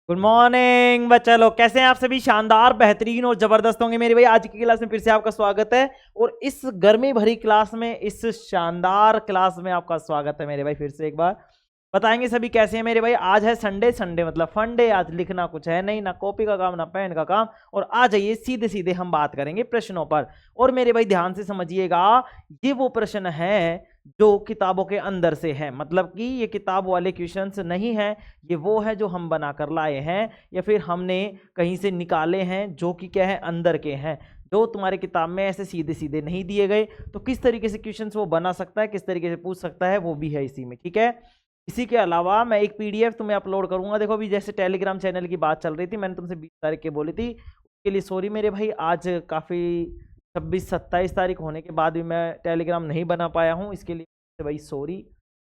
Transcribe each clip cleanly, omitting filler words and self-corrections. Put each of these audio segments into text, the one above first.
Good morning बच्चा लोग, कैसे हैं आप सभी? शानदार, बेहतरीन और जबरदस्त होंगे मेरे भाई। आज की क्लास में फिर से आपका स्वागत है और इस गर्मी भरी क्लास में, इस शानदार क्लास में आपका स्वागत है मेरे भाई। फिर से एक बार बताएंगे सभी कैसे हैं मेरे भाई। आज है संडे, संडे मतलब फंडे। आज लिखना कुछ है नहीं, ना कॉपी का काम ना पेन का काम। और आ जाइए सीधे सीधे हम बात करेंगे प्रश्नों पर। और मेरे भाई ध्यान से समझिएगा, ये वो प्रश्न है जो किताबों के अंदर से है, मतलब कि ये किताब वाले क्वेश्चंस नहीं है, ये वो है जो हम बना कर लाए हैं या फिर हमने कहीं से निकाले हैं, जो कि क्या है, अंदर के हैं, जो तुम्हारे किताब में ऐसे सीधे सीधे नहीं दिए गए। तो किस तरीके से क्वेश्चंस वो बना सकता है, किस तरीके से पूछ सकता है, वो भी है इसी में, ठीक है। इसी के अलावा मैं एक पीडीएफ तुम्हें अपलोड करूंगा। देखो अभी जैसे टेलीग्राम चैनल की बात चल रही थी, मैंने तुमसे 20 तारीख के बोली थी, उसके लिए सॉरी मेरे भाई। आज काफ़ी 26-27 तारीख होने के बाद भी मैं टेलीग्राम नहीं बना पाया हूँ, इसके लिए भाई सॉरी,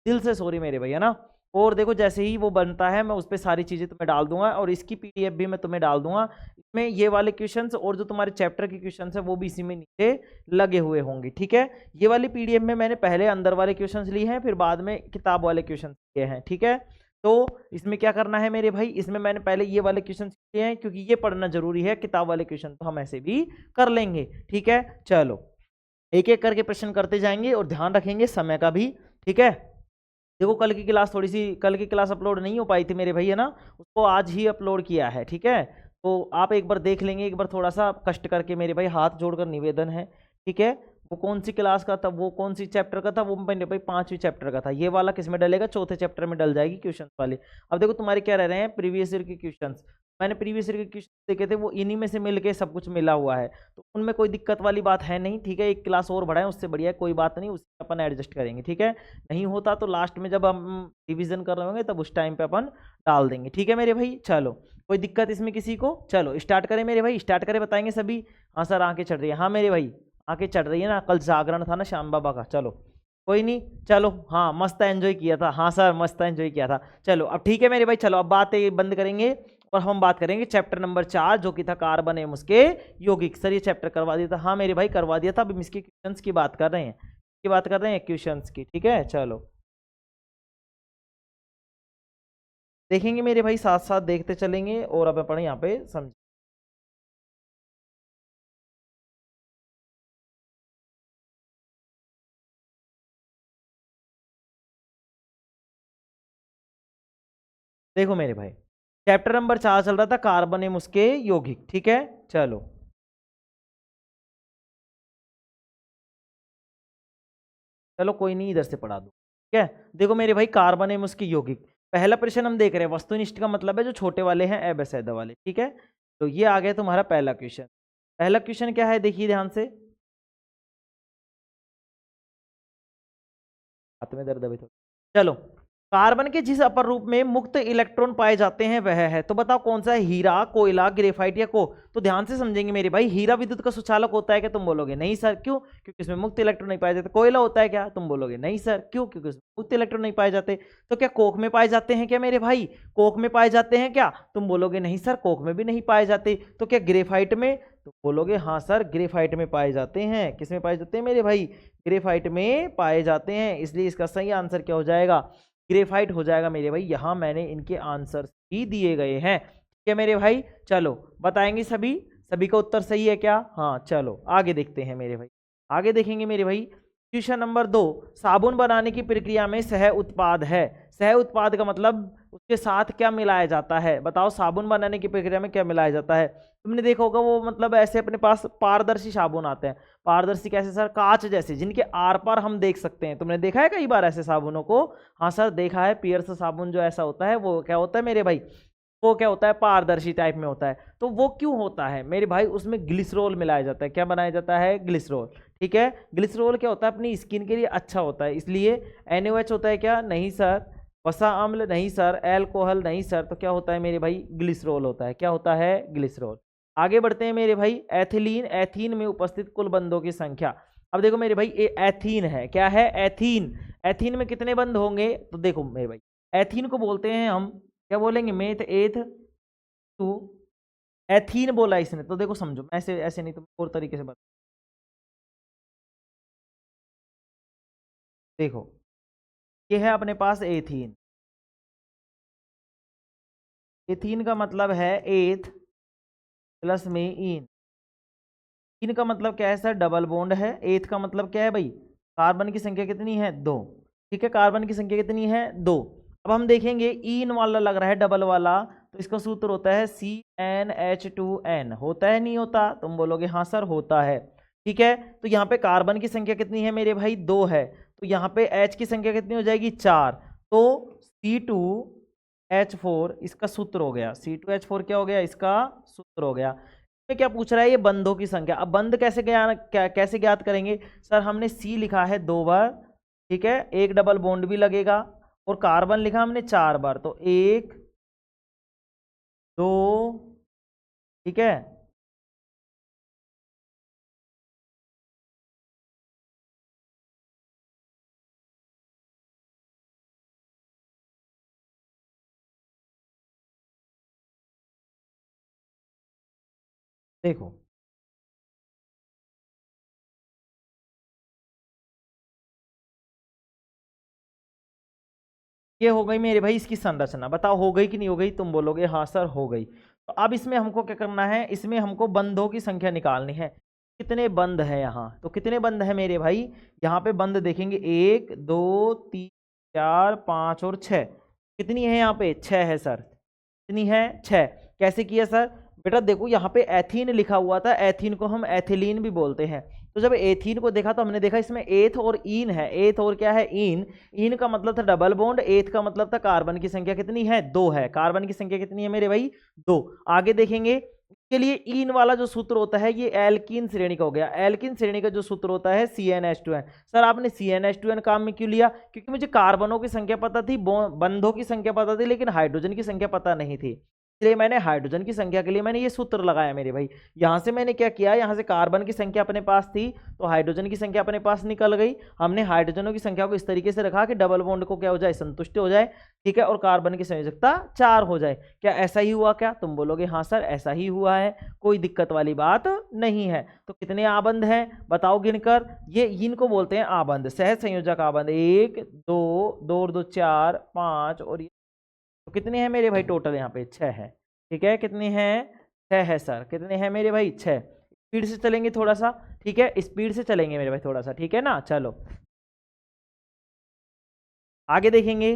दिल से सॉरी मेरे भाई, है ना। और देखो जैसे ही वो बनता है मैं उस पर सारी चीज़ें तुम्हें डाल दूंगा और इसकी पीडीएफ भी मैं तुम्हें डाल दूंगा। इसमें ये वाले क्वेश्चंस और जो तुम्हारे चैप्टर के क्वेश्चंस है वो भी इसी में नीचे लगे हुए होंगे, ठीक है। ये वाली पीडीएफ में मैंने पहले अंदर वाले क्वेश्चंस लिए हैं, फिर बाद में किताब वाले क्वेश्चंस लिए हैं, ठीक है। तो इसमें क्या करना है मेरे भाई, इसमें मैंने पहले ये वाले क्वेश्चन लिए हैं क्योंकि ये पढ़ना जरूरी है। किताब वाले क्वेश्चन तो हम ऐसे भी कर लेंगे, ठीक है। चलो एक एक करके प्रश्न करते जाएंगे और ध्यान रखेंगे समय का भी, ठीक है। देखो कल की क्लास थोड़ी सी, कल की क्लास अपलोड नहीं हो पाई थी मेरे भाई, है ना, उसको आज ही अपलोड किया है, ठीक है। तो आप एक बार देख लेंगे, एक बार थोड़ा सा कष्ट करके मेरे भाई, हाथ जोड़कर निवेदन है, ठीक है। वो कौन सी क्लास का था, वो कौन सी चैप्टर का था, वो मेरे भाई 5वीं चैप्टर का था। ये वाला किस में डलेगा, चौथे चैप्टर में डल जाएगी क्वेश्चन वाले। अब देखो तुम्हारे क्या रह रहे हैं, प्रीवियस ईयर के क्वेश्चन। मैंने प्रीवियस ईयर के क्वेश्चन देखे थे, वो इन्हीं में से मिलके सब कुछ मिला हुआ है, तो उनमें कोई दिक्कत वाली बात है नहीं, ठीक है। एक क्लास और बढ़ाएं उससे बढ़िया है, कोई बात नहीं, उससे अपन एडजस्ट करेंगे, ठीक है। नहीं होता तो लास्ट में जब हम रिवीजन कर रहे होंगे तब उस टाइम पे अपन डाल देंगे, ठीक है मेरे भाई। चलो कोई दिक्कत इसमें किसी को? चलो स्टार्ट करें मेरे भाई, स्टार्ट करें, बताएंगे सभी। हाँ सर आंखें चढ़ रही है, हाँ मेरे भाई आंखें चढ़ रही है ना, कल जागरण था ना श्याम बाबा का। चलो कोई नहीं, चलो हाँ मस्त एंजॉय किया था, हाँ सर मस्त एंजॉय किया था। चलो अब ठीक है मेरे भाई, चलो अब बातें बंद करेंगे और हम बात करेंगे चैप्टर नंबर 4 जो कि था कार्बन एवं उसके यौगिक। सर ये चैप्टर करवा दिया था, हाँ मेरे भाई करवा दिया था। अब हम इसके क्वेश्चंस की बात कर रहे हैं, की बात कर रहे हैं क्वेश्चंस की, ठीक है। चलो देखेंगे मेरे भाई, साथ साथ देखते चलेंगे और अब अपन यहाँ पे समझ। देखो मेरे भाई, चैप्टर नंबर 4 चल रहा था कार्बन एवं उसके यौगिक, ठीक है। चलो चलो कोई नहीं, इधर से पढ़ा दो, ठीक है। देखो मेरे भाई कार्बन एवं उसके यौगिक, पहला प्रश्न हम देख रहे हैं। वस्तुनिष्ठ का मतलब है जो छोटे वाले हैं, एबेसेदा वाले, ठीक है। तो ये आ गया तुम्हारा पहला क्वेश्चन। पहला क्वेश्चन क्या है, देखिए ध्यान से। हाथ में दर्द अभी तो, चलो। कार्बन के जिस अपर रूप में मुक्त इलेक्ट्रॉन पाए जाते हैं वह है, तो बताओ कौन सा है, हीरा, कोयला, ग्रेफाइट या को। तो ध्यान से समझेंगे मेरे भाई, हीरा विद्युत का सुचालक होता है क्या, तुम बोलोगे नहीं सर, क्यों, क्योंकि इसमें मुक्त इलेक्ट्रॉन नहीं पाए जाते। कोयला होता है क्या, तुम बोलोगे नहीं सर, क्यों, क्योंकि इसमें मुक्त इलेक्ट्रॉन नहीं पाए जाते। तो क्या कोक में पाए जाते हैं क्या मेरे भाई, कोक में पाए जाते हैं क्या, तुम बोलोगे नहीं सर, कोक में भी नहीं पाए जाते। तो क्या ग्रेफाइट में, तो बोलोगे हाँ सर ग्रेफाइट में पाए जाते हैं। किस में पाए जाते हैं मेरे भाई, ग्रेफाइट में पाए जाते हैं। इसलिए इसका सही आंसर क्या हो जाएगा, ग्रेफाइट हो जाएगा मेरे भाई। यहां मैंने इनके आंसर भी दिए गए हैं, ठीक है मेरे भाई। चलो बताएंगे सभी, सभी का उत्तर सही है क्या? हाँ चलो आगे देखते हैं मेरे भाई, आगे देखेंगे मेरे भाई। क्वेश्चन नंबर 2, साबुन बनाने की प्रक्रिया में सह उत्पाद है। सह उत्पाद का मतलब उसके साथ क्या मिलाया जाता है, बताओ साबुन बनाने की प्रक्रिया में क्या मिलाया जाता है। तुमने देखा होगा वो, मतलब ऐसे अपने पास पारदर्शी साबुन आते हैं। पारदर्शी कैसे सर, कांच जैसे, जिनके आर पार हम देख सकते हैं। तुमने देखा है कई बार ऐसे साबुनों को? हाँ सर देखा है। पियर्स साबुन जो ऐसा होता है वो क्या होता है मेरे भाई, वो क्या होता है, पारदर्शी टाइप में होता है। तो वो क्यों होता है मेरे भाई, उसमें ग्लिसरॉल मिलाया जाता है। क्या बनाया जाता है, ग्लिसरॉल, ठीक है। ग्लिसरॉल क्या होता है, अपनी स्किन के लिए अच्छा होता है, इसलिए। NaOH होता है क्या, नहीं सर। वसा अम्ल नहीं सर। एल्कोहल नहीं सर। तो क्या होता है मेरे भाई, ग्लिसरॉल होता है। क्या होता है, ग्लिसरॉल। आगे बढ़ते हैं मेरे भाई, एथिलीन, एथीन में उपस्थित कुल बंधों की संख्या। अब देखो मेरे भाई, ये एथीन है, क्या है, एथीन। एथीन में कितने बंध होंगे, तो देखो मेरे भाई, एथीन को बोलते हैं हम, क्या बोलेंगे, मेथ एथ टू, एथीन बोला इसने, तो देखो समझो, ऐसे ऐसे नहीं, तो और तरीके से बता। देखो ये है अपने पास एथीन, एथीन का मतलब है एथ प्लस में इन। इन का मतलब क्या है सर, डबल बॉन्ड है। एथ का मतलब क्या है भाई, कार्बन की संख्या कितनी है, 2। ठीक है, कार्बन की संख्या कितनी है, 2। अब हम देखेंगे इन वाला लग रहा है डबल वाला, तो इसका सूत्र होता है CnH2n। होता है नहीं होता, तुम बोलोगे हाँ सर होता है। ठीक है, तो यहाँ पे कार्बन की संख्या कितनी है मेरे भाई, 2 है, तो यहाँ पे H की संख्या कितनी हो जाएगी, 4। तो C2H4 इसका सूत्र हो गया। C2H4 क्या हो गया, इसका सूत्र हो गया। में क्या पूछ रहा है, ये बंधों की संख्या। अब बंध कैसे ज्ञात करेंगे सर, हमने C लिखा है 2 बार, ठीक है, एक डबल बॉन्ड भी लगेगा, और कार्बन लिखा हमने 4 बार, तो 1 2, ठीक है। देखो ये हो गई मेरे भाई इसकी संरचना, बताओ हो गई कि नहीं हो गई, तुम बोलोगे हाँ सर हो गई। तो अब इसमें हमको क्या करना है, इसमें हमको बंधों की संख्या निकालनी है। कितने बंध है यहाँ, तो कितने बंध है मेरे भाई, यहाँ पे बंध देखेंगे 1 2 3 4 5 और 6। कितनी है यहाँ पे, 6 है सर। कितनी है, 6। कैसे किया सर, बेटा देखो यहाँ पे एथीन लिखा हुआ था, एथीन को हम एथिलीन भी बोलते हैं। तो जब एथीन को देखा तो हमने देखा इसमें एथ और इन है, एथ और क्या है, इन। इन का मतलब था डबल बॉन्ड, एथ का मतलब था कार्बन की संख्या कितनी है, 2 है। कार्बन की संख्या कितनी है मेरे भाई, 2। आगे देखेंगे, इसके लिए इन वाला जो सूत्र होता है ये एल्कीन श्रेणी का हो गया। एल्कीन श्रेणी का जो सूत्र होता है CnH2n। सर आपने CnH2n काम में क्यों लिया, क्योंकि मुझे कार्बनों की संख्या पता थी, बंधों की संख्या पता थी, लेकिन हाइड्रोजन की संख्या पता नहीं थी, इसलिए मैंने हाइड्रोजन की संख्या के लिए मैंने ये सूत्र लगाया मेरे भाई। यहां से मैंने क्या किया, यहां से कार्बन की संख्या अपने पास थी, तो हाइड्रोजन की संख्या अपने पास निकल गई। हमने हाइड्रोजनों की संख्या को इस तरीके से रखा कि डबल बॉन्ड को क्या हो जाए, संतुष्ट हो जाए, ठीक है, और कार्बन की संयोजकता 4 हो जाए। क्या ऐसा ही हुआ क्या, तुम बोलोगे हाँ सर ऐसा ही हुआ है, कोई दिक्कत वाली बात नहीं है। तो कितने आबंध हैं बताओ गिनकर, ये इनको बोलते हैं आबंध, सह संयोजक आबंध। 1 2 2 2 4 5 और तो कितने हैं मेरे भाई, टोटल यहाँ पे 6 है। ठीक है, कितने हैं, 6 है सर। कितने हैं मेरे भाई, 6। स्पीड से चलेंगे थोड़ा सा, ठीक है, स्पीड से चलेंगे मेरे भाई थोड़ा सा, ठीक है ना। चलो आगे देखेंगे,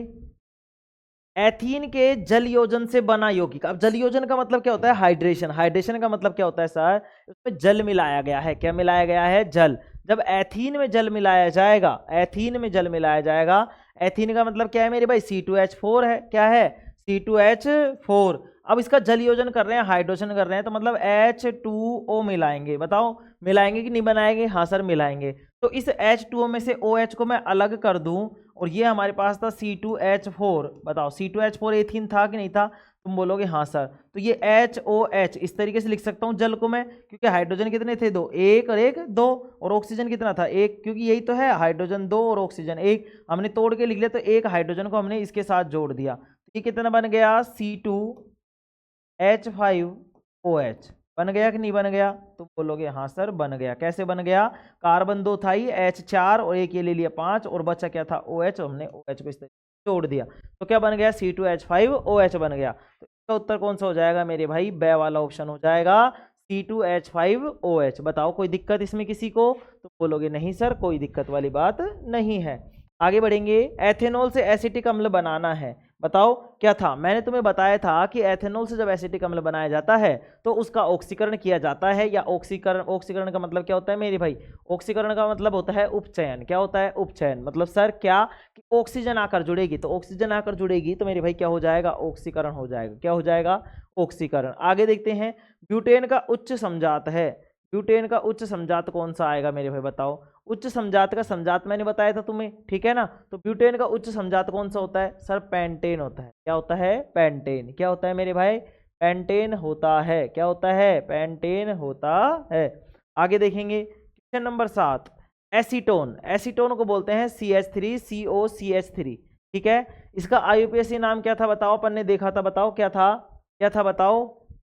एथीन के जल योजन से बना यौगिक। अब जल योजन का मतलब क्या होता है, हाइड्रेशन। हाइड्रेशन का मतलब क्या होता है सर, उसमें जल मिलाया गया है। क्या मिलाया गया है, जल। जब एथीन में जल मिलाया जाएगा, एथीन में जल मिलाया जाएगा, एथीन का मतलब क्या है मेरे भाई, C2H4 है। क्या है, C2H4। अब इसका जल योजन कर रहे हैं, हाइड्रोजन कर रहे हैं, तो मतलब H2O मिलाएंगे। बताओ मिलाएंगे कि नहीं बनाएंगे, हाँ सर मिलाएंगे। तो इस H2O में से OH को मैं अलग कर दूं, और ये हमारे पास था C2H4। बताओ C2H4 एथीन था कि नहीं था, तुम बोलोगे हाँ सर। तो ये HOH इस तरीके से लिख सकता हूँ जल को मैं, क्योंकि हाइड्रोजन कितने थे, 2, 1 और 1 2, और ऑक्सीजन कितना था, 1, क्योंकि यही तो है, हाइड्रोजन 2 और ऑक्सीजन 1। हमने तोड़ के लिख लिया, तो एक हाइड्रोजन को हमने इसके साथ जोड़ दिया। ये कितना बन गया, C2H5OH। बन गया कि नहीं बन गया, तुम बोलोगे हाँ सर बन गया। कैसे बन गया, कार्बन 2 था ही, H4 और एक ये ले लिया 5, और बचा क्या था, OH, हमने OH को इस तरीके जोड़ दिया, तो क्या बन गया, C2H5OH बन गया। तो इसका उत्तर कौन सा हो जाएगा मेरे भाई, ब वाला ऑप्शन हो जाएगा, C2H5OH। बताओ कोई दिक्कत इसमें किसी को, तो बोलोगे नहीं सर कोई दिक्कत वाली बात नहीं है। आगे बढ़ेंगे, एथेनॉल से एसिटिक अम्ल बनाना है। बताओ क्या था, मैंने तुम्हें बताया था कि एथेनॉल से जब एसिटिक अम्ल बनाया जाता है तो उसका ऑक्सीकरण किया जाता है, या ऑक्सीकरण, ऑक्सीकरण का मतलब क्या होता है मेरे भाई, ऑक्सीकरण का मतलब होता है उपचयन। क्या होता है, उपचयन। मतलब सर क्या, कि ऑक्सीजन आकर जुड़ेगी, तो ऑक्सीजन आकर जुड़ेगी तो मेरे भाई क्या हो जाएगा, ऑक्सीकरण हो जाएगा। क्या हो जाएगा, ऑक्सीकरण। आगे देखते हैं, ब्यूटेन का उच्च समजात है। ब्यूटेन का उच्च समजात कौन सा आएगा मेरे भाई, बताओ। उच्च समजात का समजात मैंने बताया था तुम्हें, ठीक है ना। तो ब्यूटेन का उच्च समजात कौन सा होता है सर, पेंटेन होता है। क्या होता है, पेंटेन। क्या होता है मेरे भाई, पेंटेन होता है। क्या होता है, पेंटेन होता है। आगे देखेंगे, क्वेश्चन नंबर 7, एसीटोन। एसीटोन को बोलते हैं CH3COCH3, ठीक है। इसका IUPAC नाम क्या था बताओ, अपन ने देखा था, बताओ क्या था, क्या था बताओ।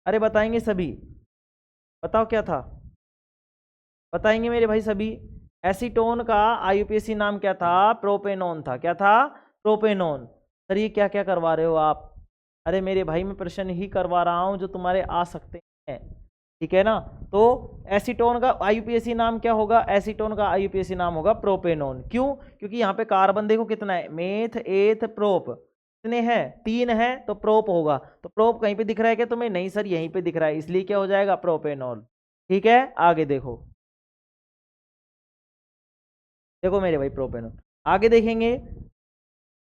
अरे बताएंगे सभी, बताओ क्या था, बताएंगे मेरे भाई सभी। एसीटोन का IUPAC नाम क्या था, प्रोपेनॉन था। क्या था, प्रोपेनॉन। सर ये क्या क्या करवा रहे हो आप, अरे मेरे भाई मैं प्रश्न ही करवा रहा हूँ जो तुम्हारे आ सकते हैं, ठीक है ना। तो एसीटोन का आईयूपीएसी नाम क्या होगा, एसीटोन का आईयूपीएसी नाम होगा प्रोपेनोन। क्यों, क्योंकि यहाँ पे कार्बन देखो कितना है, मेथ एथ प्रोप, कितने हैं, 3 है, तो प्रोप होगा। तो प्रोप कहीं पे दिख रहा है क्या तुम्हें, नहीं सर यहीं पे दिख रहा है, इसलिए क्या हो जाएगा प्रोपेनॉल। ठीक है, आगे देखो, देखो मेरे भाई प्रोपेनॉल आगे देखेंगे।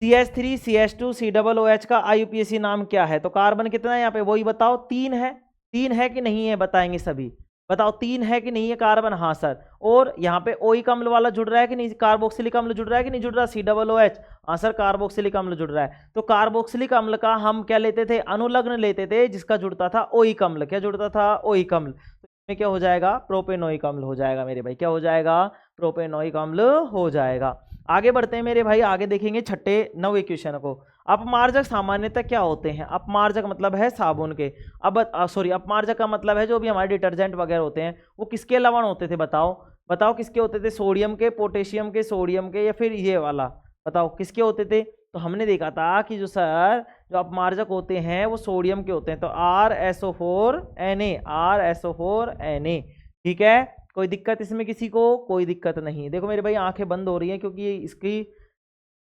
CH3 CH2 COOH का आईयूपीएसी नाम क्या है। तो कार्बन कितना है यहाँ पे वही बताओ, 3 है, 3 है कि नहीं है बताएंगे सभी, बताओ 3 है कि नहीं है कार्बन, हाँ सर। और यहाँ पे ओइक अम्ल वाला जुड़ रहा है कि नहीं, कार्बोक्सिलिक अम्ल जुड़ रहा है कि नहीं जुड़ रहा, COOH, हाँ सर कार्बोक्सिलिक अम्ल जुड़ रहा है। तो कार्बोक्सिलिक अम्ल का हम क्या लेते थे, अनुलग्न लेते थे, जिसका जुड़ता था ओइक अम्ल, क्या जुड़ता था, ओइक अम्ल। तो इसमें क्या हो जाएगा, प्रोपेनोइक अम्ल हो जाएगा मेरे भाई, क्या हो जाएगा, प्रोपेनोइक अम्ल हो जाएगा। आगे बढ़ते हैं मेरे भाई, आगे देखेंगे छठे 9वें क्वेश्चन को। अपमार्जक सामान्यतः क्या होते हैं, अपमार्जक मतलब है साबुन के, अब सॉरी अपमार्जक का मतलब है जो भी हमारे डिटर्जेंट वगैरह होते हैं वो किसके लवण होते थे, बताओ बताओ किसके होते थे, सोडियम के, पोटेशियम के, सोडियम के, या फिर ये वाला, बताओ किसके होते थे। तो हमने देखा था कि जो सर जो अपमार्जक होते हैं वो सोडियम के होते हैं, तो RSO4Na, RSO4Na, ठीक है। कोई दिक्कत इसमें किसी को, कोई दिक्कत नहीं। देखो मेरे भाई आंखें बंद हो रही हैं क्योंकि ये इसकी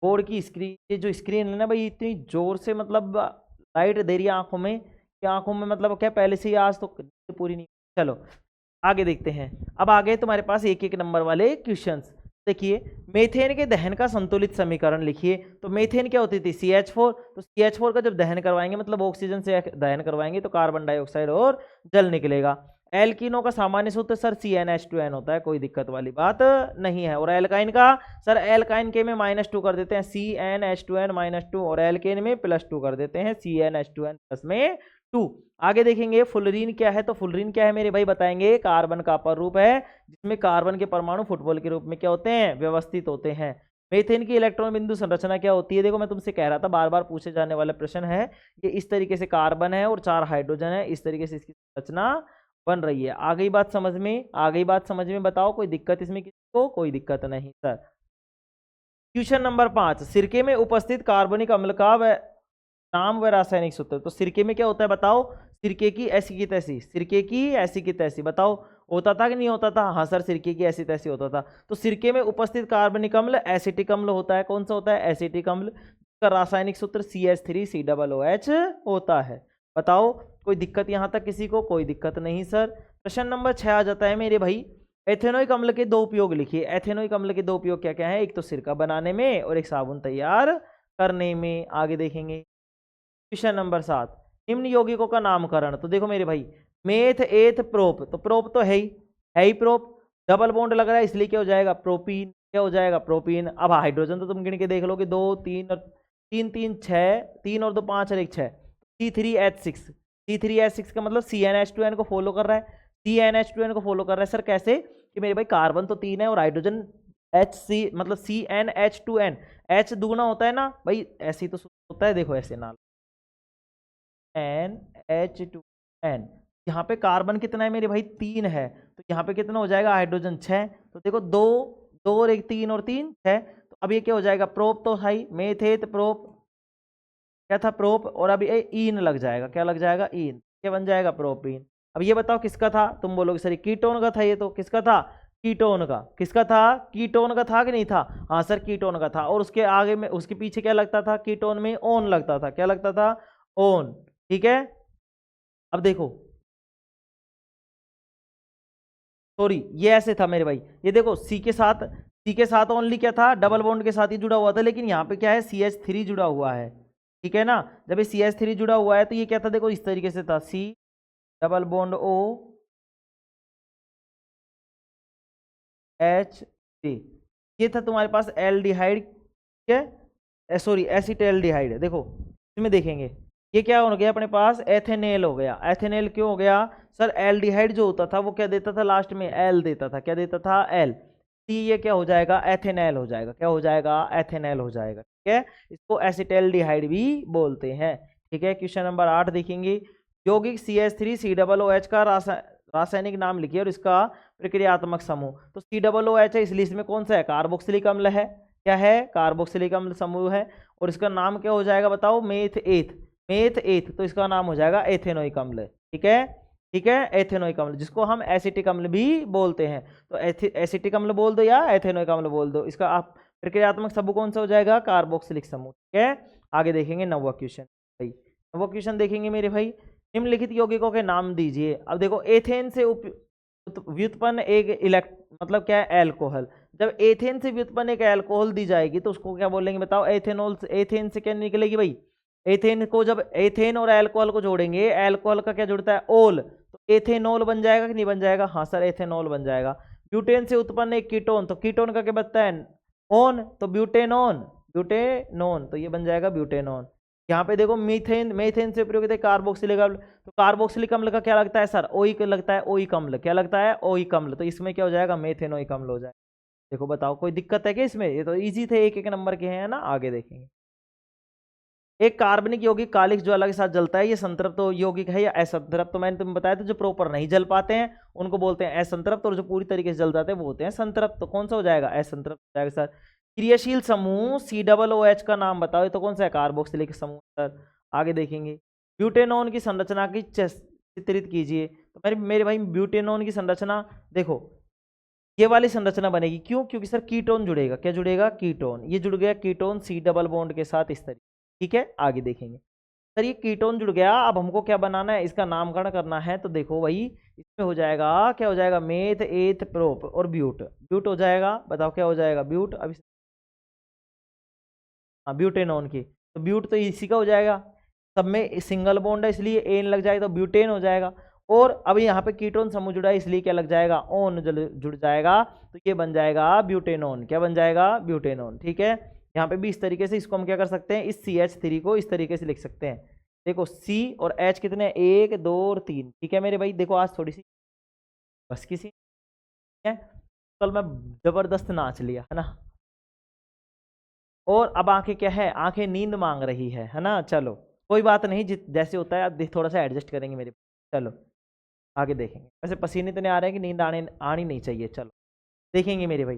बोर्ड की स्क्रीन, ये जो स्क्रीन है ना भाई इतनी जोर से मतलब लाइट दे रही है आंखों में कि आंखों में मतलब क्या पहले से ही आज तो पूरी नहीं। चलो आगे देखते हैं। अब आगे तुम्हारे पास एक एक नंबर वाले क्वेश्चंस। देखिए मेथेन के दहन का संतुलित समीकरण लिखिए। तो मेथेन क्या होती थी, CH4, तो CH4 का जब दहन करवाएंगे मतलब ऑक्सीजन से दहन करवाएंगे तो कार्बन डाइऑक्साइड और जल निकलेगा। एल्कीनों का सामान्य सूत्र सर CnH2n होता है, कोई दिक्कत वाली बात नहीं है। और एल्काइन का सर, एल्काइन के में -2 कर देते हैं CnH2n -2, और एल्केन में +2 कर देते हैं CnH2n +2। आगे देखेंगे फुलरीन क्या है। तो फुलरीन क्या है मेरे भाई बताएंगे, कार्बन का अपर रूप है जिसमें कार्बन के परमाणु फुटबॉल के रूप में क्या होते हैं, व्यवस्थित होते हैं। मेथेन की इलेक्ट्रॉन बिंदु संरचना क्या होती है, देखो मैं तुमसे कह रहा था बार बार पूछे जाने वाला प्रश्न है। ये इस तरीके से कार्बन है और 4 हाइड्रोजन है, इस तरीके से इसकी संरचना बन रही है। आ गई बात समझ में, आ गई बात समझ में, बताओ कोई दिक्कत इसमें किसी को, कोई दिक्कत नहीं सर। क्वेश्चन नंबर 5, सिरके में उपस्थित कार्बनिक अम्ल का नाम व रासायनिक सूत्र। तो सिरके में क्या होता है बताओ, सिरके की ऐसी की तैसी, सिरके की ऐसी की तैसी, बताओ होता था कि नहीं होता था, हाँ सर सिरके की ऐसी तैसी होता था। तो सिरके में उपस्थित कार्बनिक अम्ल एसिटिक अम्ल होता है, कौन सा होता है, एसिटिक अम्ल, का रासायनिक सूत्र CH3COOH होता है। बताओ कोई दिक्कत यहाँ तक किसी को, कोई दिक्कत नहीं सर। प्रश्न नंबर 6 आ जाता है मेरे भाई, एथेनोइक अम्ल के 2 उपयोग लिखिए। एथेनोइक अम्ल के 2 उपयोग क्या क्या है, एक तो सिरका बनाने में और एक साबुन तैयार करने में। आगे देखेंगे क्वेश्चन नंबर 7, निम्न यौगिकों का नामकरण। तो देखो मेरे भाई मेथ एथ प्रोप, तो प्रोप तो है ही प्रोप, डबल बॉन्ड लग रहा है इसलिए क्या हो जाएगा प्रोपीन, क्या हो जाएगा प्रोपीन। अब हाइड्रोजन तो तुम गिन के देख लोगे, 2 3 और 3 3 6, 3 और 2 5 और 1 6, C3H6, C3H6 का मतलब CnH2n को फॉलो कर रहा है, CnH2n को फॉलो कर रहा है सर कैसे, कि मेरे भाई कार्बन तो 3 है और हाइड्रोजन HC मतलब CnH2n, H दुगना होता है ना भाई, ऐसे ही तो होता है, देखो ऐसे नाल NH2n, यहाँ पे कार्बन कितना है मेरे भाई 3 है, तो यहाँ पे कितना हो जाएगा हाइड्रोजन 6, तो देखो 2 2 और 1 3 और 3 6, तो अब ये क्या हो जाएगा प्रोप, तो हाई मेथेट प्रोप, क्या था प्रोप, और अब ये ईन लग जाएगा, क्या लग जाएगा ईन, क्या बन जाएगा प्रोपीन। अब ये बताओ किसका था, तुम बोलोगे सर कीटोन का था, ये तो किसका था, कीटोन का, किसका था, कीटोन का था कि नहीं था, हाँ सर कीटोन का था। और उसके आगे में उसके पीछे क्या लगता था, कीटोन में ओन लगता था, क्या लगता था, ओन, ठीक है। अब देखो सॉरी ये ऐसे था मेरे भाई, ये देखो सी के साथ ओनली क्या था, डबल बॉन्ड के साथ ही जुड़ा हुआ था, लेकिन यहाँ पे क्या है CH3 जुड़ा हुआ है, ठीक है ना। जब ये CH3 जुड़ा हुआ है तो ये क्या था, देखो इस तरीके से था, C double bond O H3, ये था तुम्हारे पास एल्डिहाइड, ठीक है, सॉरी एसिटाल्डिहाइड। देखो इसमें देखेंगे ये क्या हो गया अपने पास, एथेनेल हो गया। एथेनेल क्यों हो गया सर, एल्डिहाइड जो होता था वो क्या देता था लास्ट में, एल देता था, क्या देता था, एल, ये क्या हो जाएगा एथेनेल हो जाएगा, क्या हो जाएगा एथेनेल हो जाएगा, ठीक है। इसको एसिटाल्डिहाइड भी बोलते हैं, ठीक है। क्वेश्चन नंबर 8 देखेंगे, यौगिक CH3COOH का रासायनिक नाम लिखिए और इसका प्रक्रियात्मक समूह। तो COOH है इसलिए इसमें कौन सा है, कार्बोक्सिलिक अम्ल है, क्या है, कार्बोक्सिलिक अम्ल समूह है, और इसका नाम क्या हो जाएगा बताओ, मेथ एथ, मेथ एथ, तो इसका नाम हो जाएगा एथेनोइक अम्ल। ठीक है, ठीक है, एथेनोइक अम्ल, जिसको हम एसिटिक अम्ल भी बोलते हैं। तो एसिटिक अम्ल बोल दो या एथेनोइक अम्ल बोल दो, इसका आप प्रक्रियात्मक समूह कौन सा हो जाएगा, कार्बोक्सिलिक समूह। ठीक है, आगे देखेंगे नौवां क्वेश्चन भाई। नौवां क्वेश्चन देखेंगे मेरे भाई, निम्नलिखित यौगिकों के नाम दीजिए। अब देखो, एथेन से व्युत्पन्न एक मतलब क्या है, एल्कोहल। जब एथेन से व्युत्पन्न एक एल्कोहल दी जाएगी तो उसको क्या बोलेंगे बताओ, एथेनॉल। एथेन से क्या निकलेगी भाई, एथेन को जब एथेन और अल्कोहल को जोड़ेंगे, अल्कोहल का क्या जुड़ता है, ओल, तो एथेनॉल बन जाएगा कि नहीं बन जाएगा, हाँ सर एथेनॉल बन जाएगा। ब्यूटेन से उत्पन्न एक कीटोन, तो कीटोन का क्या बनता है, ओन, तो ब्यूटेनॉन, ब्यूटेनॉन, तो ये बन जाएगा ब्यूटेनॉन। यहाँ पे देखो मीथेन, मेथेन से प्रयोग कार्बोक्सिलिक अम्ल, तो कार्बोक्सिलिक अम्ल का क्या लगता है सर, ओइक लगता है, ओइक अम्ल, क्या लगता है, ओइक अम्ल, तो इसमें क्या हो जाएगा, मेथेनोइक अम्ल हो जाएगा। देखो बताओ कोई दिक्कत है क्या इसमें, ये तो इजी थे, एक एक नंबर के हैं ना। आगे देखेंगे, एक कार्बनिक यौगिक कालिक ज्वाला के साथ जलता है, ये संतृप्त यौगिक है या असंतृप्त। तो मैंने तुम्हें बताया था, जो प्रॉपर नहीं जल पाते हैं उनको बोलते हैं असंतृप्त, और जो पूरी तरीके से जल जाते हैं वो होते हैं संतृप्त। तो कौन सा हो जाएगा, असंतृप्त हो जाएगा सर। क्रियाशील समूह COOH का नाम बताओ, ये तो कौन सा है, कार्बोक्सिलिक समूह सर। आगे देखेंगे, ब्यूटेनॉन की संरचना की चित्रित कीजिए। तो मेरे भाई ब्यूटेनॉन की संरचना देखो, ये वाली संरचना बनेगी, क्यों, क्योंकि सर कीटोन जुड़ेगा, क्या जुड़ेगा, कीटोन, ये जुड़ गया कीटोन C डबल बॉन्ड के साथ इस तरीके। ठीक है, आगे देखेंगे सर, ये कीटोन जुड़ गया, अब हमको क्या बनाना है, इसका नामकरण करना है। तो देखो भाई, इसमें हो जाएगा, क्या हो जाएगा, मेथ एथ प्रोप और ब्यूट, ब्यूट हो जाएगा, बताओ क्या हो जाएगा, ब्यूट। अभी हाँ, ब्यूटेनॉन की, तो ब्यूट तो इसी का हो जाएगा, सब में सिंगल बॉन्ड है इसलिए एन लग जाएगा, तो ब्यूटेन हो जाएगा। और अभी यहाँ पे कीटोन समूह जुड़ा है इसलिए क्या लग जाएगा, ओन जुड़ जाएगा, तो ये बन जाएगा ब्यूटेनॉन, क्या बन जाएगा, ब्यूटेनॉन। ठीक है, यहाँ पे भी इस तरीके से इसको हम क्या कर सकते हैं, इस CH3 को इस तरीके से लिख सकते हैं। देखो C और H कितने, 1 2 और 3। ठीक है मेरे भाई, देखो आज थोड़ी सी बस किसी है, कल मैं जबरदस्त नाच लिया है ना। और अब आंखें क्या है, आंखें नींद मांग रही है ना। चलो कोई बात नहीं, जैसे होता है अब थोड़ा सा एडजस्ट करेंगे मेरे। चलो आगे देखेंगे, वैसे पसीने इतने आ रहे हैं कि नींद आनी नहीं चाहिए। चलो देखेंगे मेरे भाई,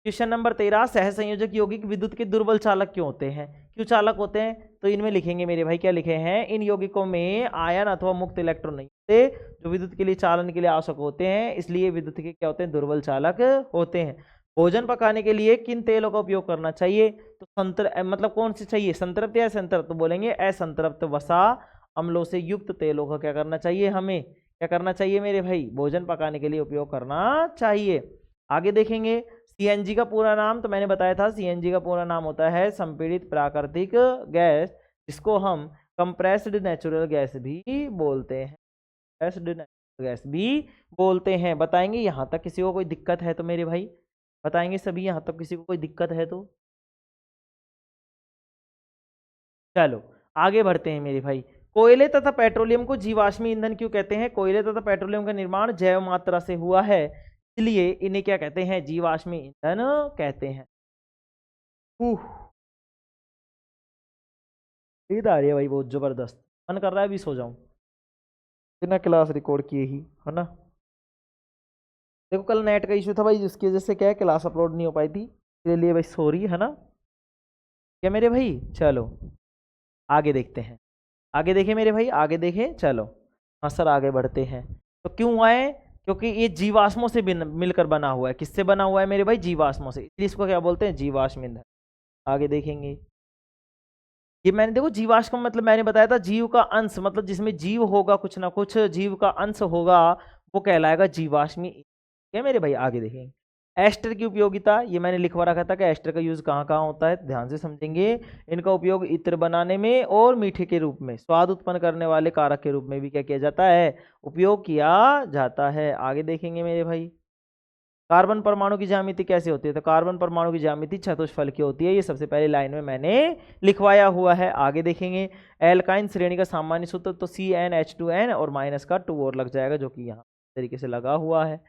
क्वेश्चन नंबर 13, सह संयोजक यौगिक विद्युत के दुर्बल चालक क्यों होते हैं, क्यों चालक होते हैं। तो इनमें लिखेंगे मेरे भाई, क्या लिखे हैं, इन यौगिकों में आयन अथवा मुक्त इलेक्ट्रॉन नहीं होते जो विद्युत के लिए चालन के लिए आवश्यक होते हैं, इसलिए विद्युत के क्या होते हैं, दुर्बल चालक होते हैं। भोजन पकाने के लिए किन तेलों का उपयोग करना चाहिए, तो मतलब कौन सी चाहिए, संतृप्त या असंतृप्त, तो बोलेंगे असंतृप्त वसा अम्लों से युक्त तेलों का क्या करना चाहिए, हमें क्या करना चाहिए मेरे भाई, भोजन पकाने के लिए उपयोग करना चाहिए। आगे देखेंगे, CNG का पूरा नाम तो मैंने बताया था, CNG का पूरा नाम होता है संपीड़ित प्राकृतिक गैस, जिसको हम कंप्रेस्ड नेचुरल गैस भी बोलते हैं, कंप्रेस्ड नेचुरल गैस भी बोलते हैं। बताएंगे यहाँ तक किसी को कोई दिक्कत है तो मेरे भाई, बताएंगे सभी यहाँ तक किसी को कोई दिक्कत है तो। चलो आगे बढ़ते हैं मेरे भाई, कोयले तथा पेट्रोलियम को जीवाश्म ईंधन क्यों कहते हैं, कोयले तथा पेट्रोलियम का निर्माण जैव मात्रा से हुआ है, इसलिए इन्हें क्या कहते हैं, जीवाश्म ईंधन कहते हैं। नींद आ रही है भाई बहुत जबरदस्त, मन कर रहा है अभी सो जाऊं बिना क्लास रिकॉर्ड किए ही, है ना। देखो कल नेट का इशू था भाई, जिसकी वजह से क्या है, क्लास अपलोड नहीं हो पाई थी, इसलिए भाई सॉरी, है ना, क्या मेरे भाई। चलो आगे देखते हैं, आगे देखें मेरे भाई, आगे देखें, चलो हाँ सर आगे बढ़ते हैं। तो क्यों हुआ है, क्योंकि ये जीवाश्मों से मिलकर बना हुआ है, किससे बना हुआ है मेरे भाई, जीवाश्मों से, इसलिए इसको क्या बोलते हैं, जीवाश्म ईंधन। आगे देखेंगे, ये मैंने देखो जीवाश्म मतलब मैंने बताया था, जीव का अंश, मतलब जिसमें जीव होगा, कुछ ना कुछ जीव का अंश होगा, वो कहलाएगा जीवाश्मी ईंधन। क्या मेरे भाई, आगे देखेंगे, एस्टर की उपयोगिता, ये मैंने लिखवा रखा था कि एस्टर का यूज कहाँ कहाँ होता है, ध्यान से समझेंगे। इनका उपयोग इत्र बनाने में और मीठे के रूप में, स्वाद उत्पन्न करने वाले कारक के रूप में भी क्या किया जाता है, उपयोग किया जाता है। आगे देखेंगे मेरे भाई, कार्बन परमाणु की ज्यामिति कैसे होती है, तो कार्बन परमाणु की ज्यामिति चतुष्फल की होती है, ये सबसे पहले लाइन में मैंने लिखवाया हुआ है। आगे देखेंगे, एल्काइन श्रेणी का सामान्य सूत्र तो CnH2n और माइनस का 2 और लग जाएगा, जो कि यहाँ तरीके से लगा हुआ है।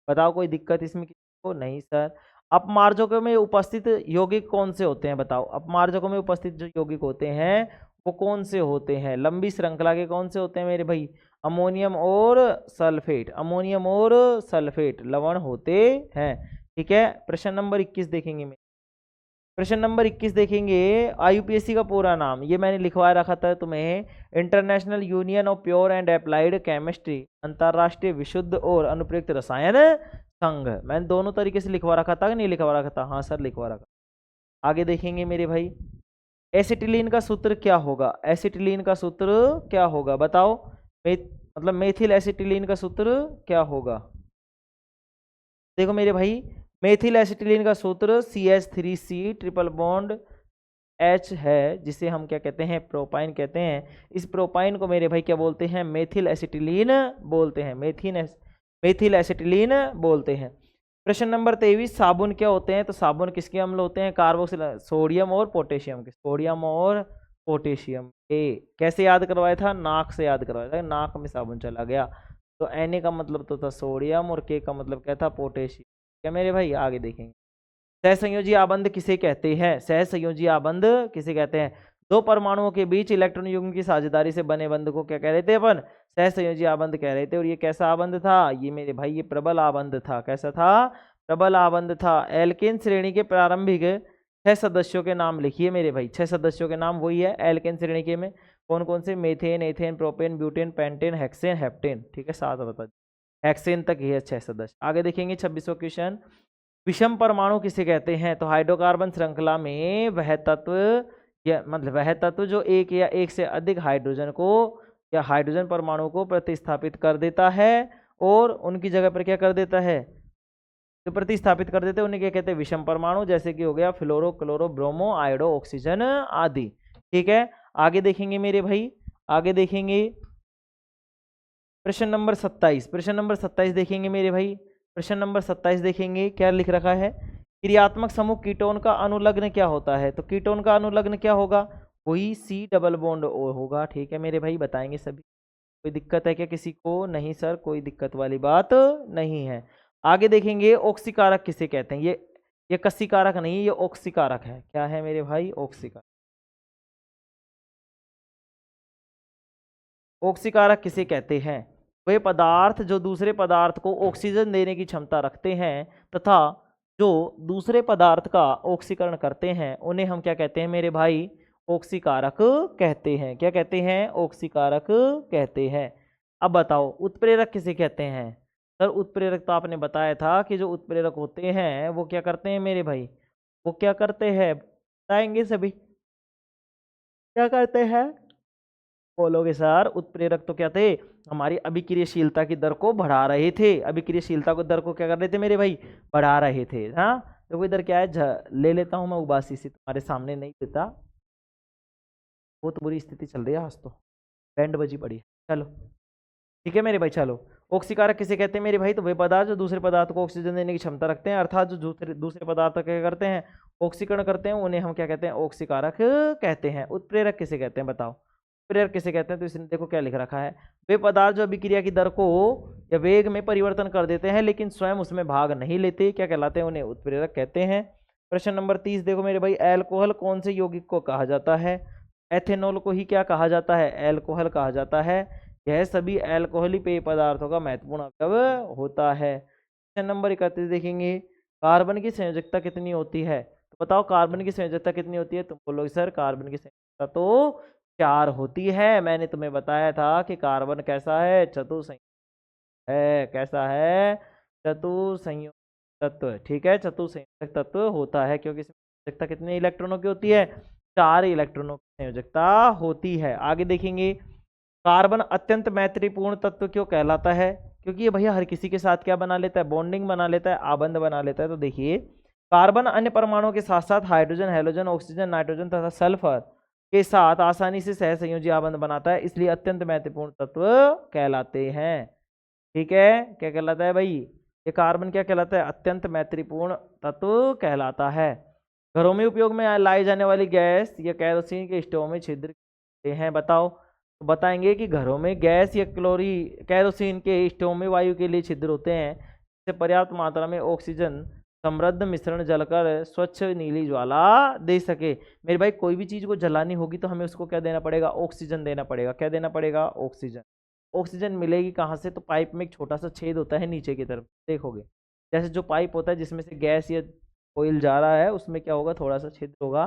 बताओ कोई दिक्कत इसमें किसी को, नहीं सर। अपमार्जकों में उपस्थित यौगिक कौन से होते हैं, बताओ अपमार्जकों में उपस्थित जो यौगिक होते हैं वो कौन से होते हैं, लंबी श्रृंखला के कौन से होते हैं मेरे भाई, अमोनियम और सल्फेट, अमोनियम और सल्फेट लवण होते हैं। ठीक है, प्रश्न नंबर 21 देखेंगे। प्रश्न नंबर 21 देखेंगे। आईयूपीएसी का पूरा नाम ये मैंने लिखवा रखा था तुम्हें, international union of pure and applied chemistry, अंतरराष्ट्रीय विशुद्ध और अनुप्रयुक्त रसायन संघ। मैंने दोनों तरीके से लिखवा रखा था कि नहीं लिखवा रखा था? हाँ सर लिखवा रखा। आगे देखेंगे मेरे भाई, एसिटिलीन का सूत्र क्या होगा? एसिटिलीन का सूत्र क्या होगा बताओ? मतलब मेथिल एसिटिलीन का सूत्र क्या होगा? देखो मेरे भाई, मेथिल एसिटिलीन का सूत्र CH3C ट्रिपल बॉन्ड H है, जिसे हम क्या कहते हैं? प्रोपाइन कहते हैं। इस प्रोपाइन को मेरे भाई क्या बोलते हैं? मेथिल एसिटिलीन बोलते हैं। मेथिल एसिटिलीन बोलते हैं। प्रश्न नंबर 23, साबुन क्या होते हैं? तो साबुन किसके अम्ल होते हैं? कार्बोक्सिल, सोडियम और पोटेशियम के। सोडियम और पोटेशियम के। कैसे याद करवाया था? नाक से याद करवाया था, नाक में साबुन चला गया। तो Na का मतलब तो था सोडियम और K का मतलब क्या था? पोटेशियम। क्या मेरे भाई? आगे देखेंगे, सहसंयोजी आबंध किसे कहते हैं? सहसंयोजी आबंध किसे कहते हैं? दो परमाणुओं के बीच इलेक्ट्रॉन युग्म की साझेदारी से बने बंध को क्या कह रहे थे अपन? सहसंयोजी आबंध कह रहे थे। और ये कैसा आबंध था? ये मेरे भाई ये प्रबल आबंध था। कैसा था? प्रबल आबंध था। एल्केन श्रेणी के प्रारंभिक 6 सदस्यों के नाम लिखिए मेरे भाई। 6 सदस्यों के नाम वही है एल्केन श्रेणी के में। कौन कौन से? Methane, ethane, propane, butane, pentane, hexane, heptane. ठीक है, 7 बता, हेक्सेन तक ही है 6 सदस्य। आगे देखेंगे 26वां क्वेश्चन, विषम परमाणु किसे कहते हैं? तो हाइड्रोकार्बन श्रृंखला में वह तत्व या मतलब वह तत्व जो एक या एक से अधिक हाइड्रोजन को या हाइड्रोजन परमाणु को प्रतिस्थापित कर देता है और उनकी जगह पर क्या कर देता है? जो प्रतिस्थापित कर देते हैं उन्हें क्या कहते हैं? विषम परमाणु। जैसे कि हो गया फ्लोरो, क्लोरो, ब्रोमो, आयोडो, ऑक्सीजन आदि। ठीक है, आगे देखेंगे मेरे भाई, आगे देखेंगे प्रश्न नंबर 27। प्रश्न नंबर 27 देखेंगे मेरे भाई। प्रश्न नंबर 27 देखेंगे, क्या लिख रखा है? क्रियात्मक समूह कीटोन का अनुलग्न क्या होता है? तो कीटोन का अनुलग्न क्या होगा? वही C डबल बॉन्ड O होगा। ठीक है मेरे भाई, बताएंगे सभी। कोई दिक्कत है क्या किसी को? नहीं सर, कोई दिक्कत वाली बात नहीं है। आगे देखेंगे, ऑक्सीकारक किसे कहते हैं? ये कसीकारक नहीं, ये ऑक्सीकारक है। क्या है मेरे भाई? ऑक्सीकारक। ऑक्सीकारक किसे कहते हैं? वे पदार्थ जो दूसरे पदार्थ को ऑक्सीजन देने की क्षमता रखते हैं तथा जो दूसरे पदार्थ का ऑक्सीकरण करते हैं उन्हें हम क्या कहते हैं मेरे भाई? ऑक्सीकारक कहते हैं। क्या कहते हैं? ऑक्सीकारक कहते हैं। अब बताओ उत्प्रेरक किसे कहते हैं? सर उत्प्रेरक तो आपने बताया था कि जो उत्प्रेरक होते हैं वो क्या करते हैं मेरे भाई? वो क्या करते हैं बताएंगे सभी? क्या करते हैं बोलोगे? सर उत्प्रेरक तो क्या थे? हमारी अभिक्रियाशीलता की दर को बढ़ा रहे थे। अभिक्रियाशीलता को दर को क्या कर रहे थे मेरे भाई? बढ़ा रहे थे। हाँ, तो इधर क्या है, ले लेता हूँ मैं उबासी से, तुम्हारे सामने नहीं देता। बहुत बुरी स्थिति चल रही है आज तो, बैंड बजी पड़ी है। चलो ठीक है मेरे भाई, चलो। ऑक्सीकारक किसे कहते हैं मेरे भाई? तो वे पदार्थ जो दूसरे पदार्थ को ऑक्सीजन देने की क्षमता रखते हैं, अर्थात जो दूसरे पदार्थ क्या करते हैं? ऑक्सीकरण करते हैं, उन्हें हम क्या कहते हैं? ऑक्सीकारक कहते हैं। उत्प्रेरक किसे कहते हैं बताओ? उत्प्रेरक किसे कहते हैं? तो इसने देखो क्या लिख रखा है, वे पदार्थ जो अभिक्रिया की दर को या वेग में परिवर्तन कर देते हैं लेकिन स्वयं उसमें भाग नहीं लेते, क्या कहलाते हैं? उन्हें उत्प्रेरक कहते हैं। प्रश्न नंबर 30 देखो मेरे भाई, अल्कोहल कौन से यौगिक को कहा जाता है? एथेनॉल को ही क्या कहा जाता है? अल्कोहल कहा जाता है। यह सभी अल्कोहली पेय पदार्थों का महत्वपूर्ण अवयव होता है। क्वेश्चन नंबर 31 देखेंगे, कार्बन की संयोजकता कितनी होती है? तो बताओ कार्बन की संयोजकता कितनी होती है? तुम बोलोगे सर कार्बन की संयोजकता तो 4 होती है। मैंने तुम्हें बताया था कि कार्बन कैसा है? चतुसंयोजक है। कैसा है? चतुसंयोजक तत्व। ठीक है, चतुसंयोजक तत्व होता है क्योंकि संयोजकता कितने इलेक्ट्रॉनों की होती है? 4 इलेक्ट्रॉनों की संयोजकता होती है। आगे देखेंगे, कार्बन अत्यंत मैत्रीपूर्ण तत्व क्यों कहलाता है? क्योंकि ये भैया हर किसी के साथ क्या बना लेता है? बॉन्डिंग बना लेता है, आबंध बना लेता है। तो देखिए, कार्बन अन्य परमाणुओं के साथ साथ हाइड्रोजन, हेलोजन, ऑक्सीजन, नाइट्रोजन तथा सल्फर के साथ आसानी से सहसंयोजी आबंध बनाता है, इसलिए अत्यंत महत्वपूर्ण तत्व कहलाते हैं। ठीक है, क्या कहलाता है भाई? ये कार्बन क्या कहलाता है? अत्यंत मैत्रीपूर्ण तत्व कहलाता है। घरों में उपयोग में लाई जाने वाली गैस या कैरोसिन के स्टोव में छिद्र हैं बताओ? तो बताएंगे कि घरों में गैस या कैरोसिन के स्टोव में वायु के लिए छिद्र होते हैं जिससे पर्याप्त मात्रा में ऑक्सीजन समृद्ध मिश्रण जलकर स्वच्छ नीली ज्वाला दे सके। मेरे भाई कोई भी चीज को जलानी होगी तो हमें उसको क्या देना पड़ेगा? ऑक्सीजन देना पड़ेगा। क्या देना पड़ेगा? ऑक्सीजन। ऑक्सीजन मिलेगी कहाँ से? तो पाइप में एक छोटा सा छेद होता है नीचे की तरफ, देखोगे जैसे जो पाइप होता है जिसमें से गैस या ऑयल जा रहा है उसमें क्या होगा, थोड़ा सा छिद्र होगा,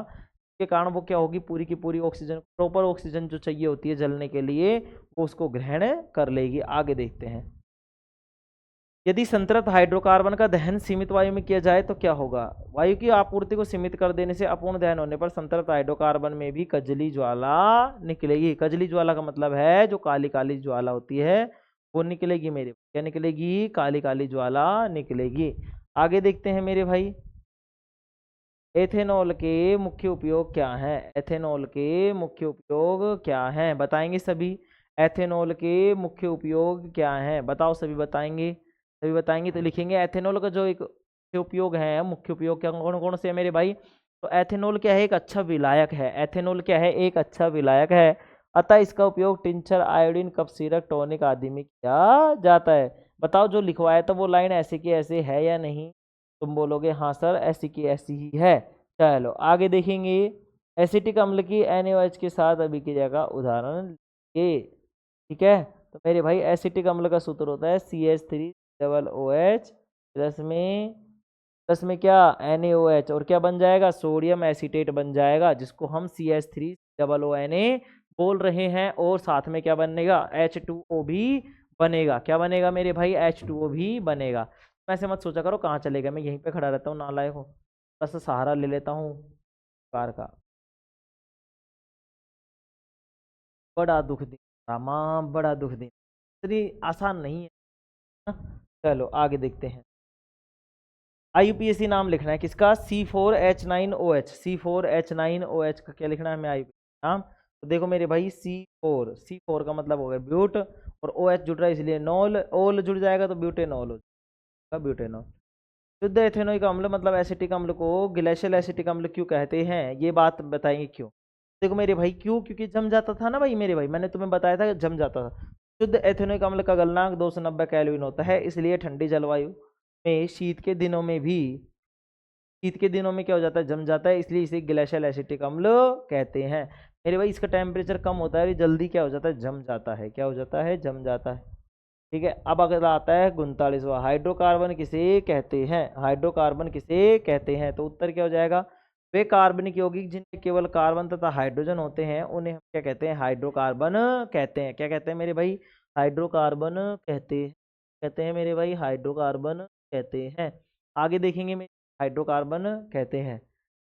के कारण वो क्या होगी, पूरी की पूरी ऑक्सीजन, प्रॉपर ऑक्सीजन जो चाहिए होती है जलने के लिए, वो उसको ग्रहण कर लेगी। आगे देखते हैं, यदि संतृप्त हाइड्रोकार्बन का दहन सीमित वायु में किया जाए तो क्या होगा। वायु की आपूर्ति को सीमित कर देने से अपूर्ण दहन होने पर संतृप्त हाइड्रोकार्बन में भी कजली ज्वाला निकलेगी। कजली ज्वाला का मतलब है जो काली काली ज्वाला होती है वो निकलेगी मेरे, क्या निकलेगी, काली काली ज्वाला निकलेगी। आगे देखते हैं मेरे भाई, एथेनॉल के मुख्य उपयोग क्या है। एथेनॉल के मुख्य उपयोग क्या है, बताएंगे सभी। एथेनॉल के मुख्य उपयोग क्या है, बताओ, सभी बताएंगे। सभी बताएंगे तो लिखेंगे एथेनॉल का जो एक मुख्य उपयोग है, मुख्य उपयोग क्या कौन कौन से है मेरे भाई। तो एथेनॉल क्या है, एक अच्छा विलायक है। एथेनॉल क्या है, एक अच्छा विलायक है, अतः इसका उपयोग tincture, iodine, cough syrup, tonic आदि में किया जाता है। बताओ जो लिखवाया था वो लाइन ऐसे की ऐसे है या नहीं, तुम बोलोगे हाँ सर ऐसी की ऐसी ही है। चलो आगे देखेंगे, एसिटिक अम्ल की NaOH के साथ अभिक्रिया का उदाहरण ये, ठीक है। तो मेरे भाई एसिटिक अम्ल का सूत्र होता है CH3OH प्लस में क्या NaOH, और क्या बन जाएगा, सोडियम एसीटेट बन जाएगा, जिसको हम CH3OONA बोल रहे हैं। और साथ में क्या बनेगा, H2O भी बनेगा। क्या बनेगा मेरे भाई, H2O भी बनेगा। ऐसे मत सोचा करो कहाँ चलेगा, मैं यहीं पे खड़ा रहता हूँ नालायक हो, बस सहारा ले लेता हूँ कार का। बड़ा दुख दिन रामा, बड़ा दुख दिन, इतनी आसान नहीं है ना? चलो आगे देखते हैं, IUPAC नाम लिखना है किसका, C4H9OH। C4H9OH का क्या लिखना है हमें, IUPAC नाम। तो देखो मेरे भाई C4 का मतलब हो गया ब्यूट, और OH जुड़ रहा है इसलिए नॉल, ओल जुड़ जाएगा तो ब्यूटेनॉल हो जाएगा, ब्यूटेनॉल। शुद्ध एथेनोइक अम्ल मतलब एसिटिक अम्ल को ग्लेशियल एसिटिक अम्ल क्यों कहते हैं, ये बात बताएंगे क्यों। देखो मेरे भाई क्यों, क्योंकि जम जाता था ना भाई मेरे भाई, मैंने तुम्हें बताया था जम जाता था। शुद्ध एथेनोइक अम्ल का गलनांक 290 केल्विन होता है, इसलिए ठंडी जलवायु में शीत के दिनों में क्या हो जाता है, जम जाता है, इसलिए इसे ग्लेशियल एसिटिक अम्ल कहते हैं। मेरे भाई इसका टेम्परेचर कम होता है, ये जल्दी क्या हो जाता है, जम जाता है। क्या हो जाता है, जम जाता है। ठीक है, अब अगर आता है 39वां, हाइड्रोकार्बन किसे कहते हैं। हाइड्रोकार्बन किसे कहते हैं, तो उत्तर क्या हो जाएगा, वे कार्बनिक यौगिक जिनमें केवल कार्बन तथा हाइड्रोजन होते हैं उन्हें हम क्या कहते हैं, हाइड्रोकार्बन कहते हैं। क्या कहते हैं मेरे भाई, हाइड्रोकार्बन कहते हैं मेरे भाई, हाइड्रोकार्बन कहते हैं। आगे देखेंगे मेरे, हाइड्रोकार्बन कहते हैं।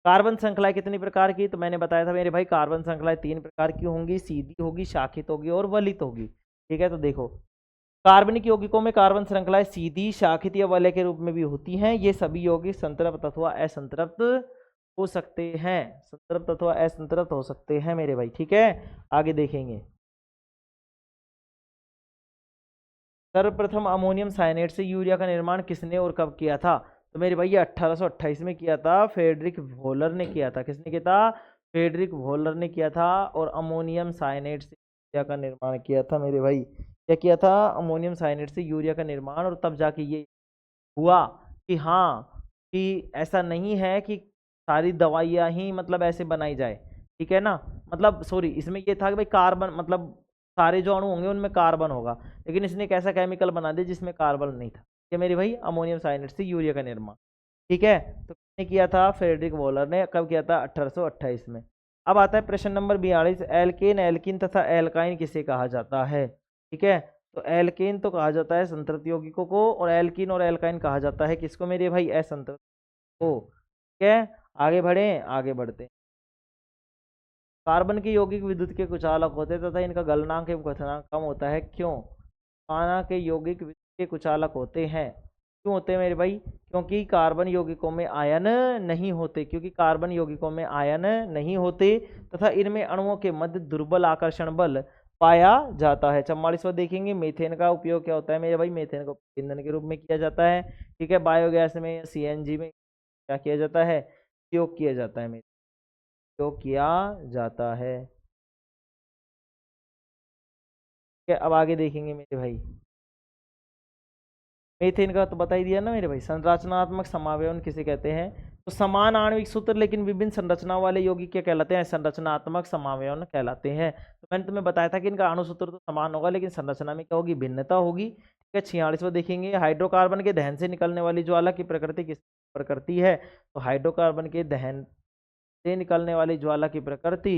कार्बन श्रृंखला कितनी प्रकार की, तो मैंने बताया था मेरे भाई कार्बन श्रृंखलाएं 3 प्रकार की होंगी, सीधी होगी, शाखित होगी और वलित होगी। ठीक है, तो देखो कार्बनिक यौगिकों में कार्बन श्रृंखलाएं सीधी, शाखित या वलय के रूप में भी होती हैं। ये सभी यौगिक संतृप्त अथवा असंतृप्त हो सकते हैं, संतृप्त अथवा असंतृप्त हो सकते हैं मेरे भाई। ठीक है, आगे देखेंगे, सर्वप्रथम अमोनियम साइनेट से यूरिया का निर्माण किसने और कब किया था। तो मेरे भाई ये 1828 में किया था, फ्रेडरिक वोलर ने किया था। किसने किया था, फ्रेडरिक वोलर ने किया था, और अमोनियम साइनेट से यूरिया का निर्माण किया था मेरे भाई। क्या किया था, अमोनियम साइनेट से यूरिया का निर्माण, और तब जाके ये हुआ कि हाँ, कि ऐसा नहीं है कि सारी दवाइयाँ ही मतलब ऐसे बनाई जाए। ठीक है ना, मतलब सॉरी, इसमें ये था कि भाई कार्बन मतलब सारे जो अणु होंगे उनमें कार्बन होगा, लेकिन इसने एक ऐसा केमिकल बना दिया जिसमें कार्बन नहीं था। क्या मेरे भाई, अमोनियम साइनेट से यूरिया का निर्माण। ठीक है, तो किसने किया था, फ्रेडरिक वॉलर ने। कब किया था, 1828 में। अब आता है प्रश्न नंबर 42, एल्केन, एल्किन तथा एल्काइन किसे कहा जाता है। ठीक है, तो एल्केन तो कहा जाता है संतृप्त यौगिकों को, और एल्किन और एल्काइन कहा जाता है किसको मेरे भाई, असंतृप्त को। ठीक है, आगे बढ़े, आगे बढ़ते हैं। कार्बन के यौगिक विद्युत के कुचालक होते हैं तथा इनका गलनांक एवं क्वथनांक कम होता है, क्यों। माना के यौगिक विद्युत के कुचालक होते हैं, क्यों होते हैं मेरे भाई, क्योंकि कार्बन यौगिकों में आयन नहीं होते, क्योंकि कार्बन यौगिकों में आयन नहीं होते तथा इनमें अणुओं के मध्य दुर्बल आकर्षण बल पाया जाता है। 44वां देखेंगे, मीथेन का उपयोग क्या होता है मेरे भाई, मीथेन का ईंधन के रूप में किया जाता है। ठीक है, बायोगैस में, CNG में क्या किया जाता है, उपयोग किया जाता है, उपयोग किया जाता है। ठीक है, अब आगे देखेंगे मेरे भाई, मीथेन का तो बता ही दिया ना मेरे भाई। संरचनात्मक समावयन किसे कहते हैं, तो समान आणविक सूत्र लेकिन विभिन्न संरचना वाले यौगिक क्या कहलाते हैं, संरचनात्मक समावयन कहलाते हैं। तो मैंने तुम्हें बताया था कि इनका अणु सूत्र तो समान होगा लेकिन संरचना में क्या होगी, भिन्नता होगी। ठीक है, 46वां देखेंगे, हाइड्रोकार्बन के दहन से निकलने वाली ज्वाला की प्रकृति किस प्रकृति है, तो हाइड्रोकार्बन के दहन से निकलने वाली ज्वाला की प्रकृति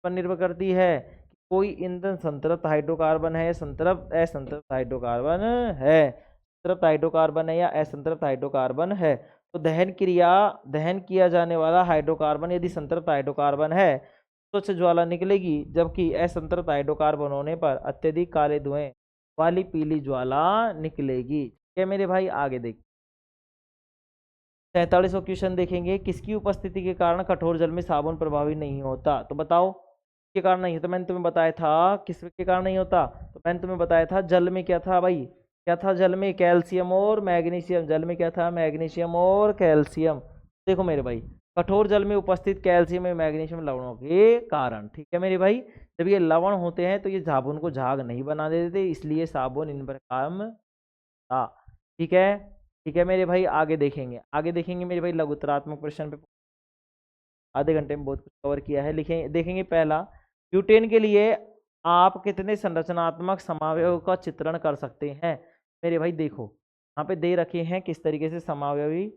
पर निर्भर करती है कि कोई ईंधन संतृप्त हाइड्रोकार्बन है या संतृप्त असंतृप्त हाइड्रोकार्बन है, संतृप्त हाइड्रोकार्बन है या असंतृप्त हाइड्रोकार्बन है। तो दहन किया जाने वाला हाइड्रोकार्बन यदि संतृप्त हाइड्रोकार्बन है, स्वच्छ ज्वाला निकलेगी, जबकि असंतृप्त हाइड्रोकार्बन होने पर अत्यधिक काले धुएं वाली पीली ज्वाला निकलेगी। क्या मेरे भाई, आगे देख 47वां क्वेश्चन देखेंगे, किसकी उपस्थिति के कारण कठोर जल में साबुन प्रभावी नहीं होता? तो बताओ के कारण नहीं होता। मैंने तुम्हें बताया था किसके कारण नहीं होता, तो मैंने तुम्हें बताया था जल में क्या था भाई, क्या था जल में? कैल्शियम और मैग्नीशियम। जल में क्या था? मैग्नीशियम और कैल्शियम। देखो मेरे भाई, कठोर जल में उपस्थित कैल्शियम और मैग्नीशियम लवणों के कारण, ठीक है मेरे भाई, जब ये लवण होते हैं तो ये साबुन को झाग नहीं बना देते, इसलिए साबुन इन पर काम था। ठीक है, ठीक है मेरे भाई, आगे देखेंगे मेरे भाई लघुतरात्मक प्रश्न पे। आधे घंटे में बहुत कुछ कवर किया है। देखेंगे पहला, ब्यूटेन के लिए आप कितने संरचनात्मक समावयव का चित्रण कर सकते हैं? मेरे भाई देखो, यहाँ पे दे रखे हैं किस तरीके से समावयवी।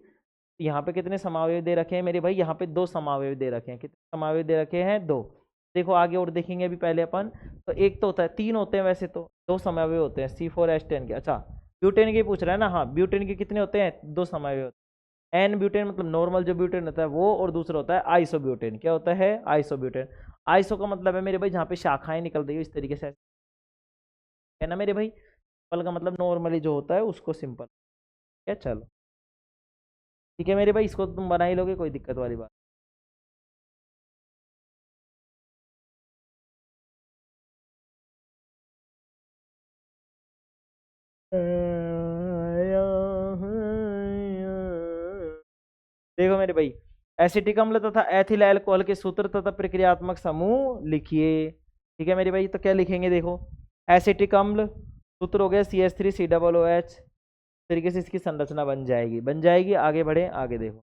यहाँ पे कितने समावयव दे रखे हैं मेरे भाई? यहाँ पे 2 समावयव दे रखे हैं। कितने समावयव दे रखे हैं? 2। देखो आगे और देखेंगे अभी पहले अपन। तो एक तो होता है, 3 होते हैं वैसे तो, 2 समावयव होते हैं C4H10 के। अच्छा, ब्यूटेन के पूछ रहा है ना? हाँ, ब्यूटेन के कितने होते हैं? 2 समावयव। एन ब्यूटेन मतलब नॉर्मल जो ब्यूटेन होता है वो, और दूसरा होता है आइसो ब्यूटेन। क्या होता है? Iso butane. आइसो का मतलब है मेरे भाई जहाँ पे शाखाएं निकल रही हो इस तरीके से, है ना मेरे भाई। सिंपल का मतलब नॉर्मली जो होता है उसको सिंपल। क्या, चलो ठीक है मेरे भाई, इसको तुम बना ही लोगे, कोई दिक्कत वाली बात। देखो मेरे भाई, एसिटिक अम्ल तथा एथिल अल्कोहल के सूत्र तथा प्रक्रियात्मक समूह लिखिए। ठीक है मेरे भाई, तो क्या लिखेंगे? देखो, एसिटिक अम्ल सूत्र हो गया CH3COOH, तरीके से इसकी संरचना बन जाएगी। आगे बढ़े, आगे देखो,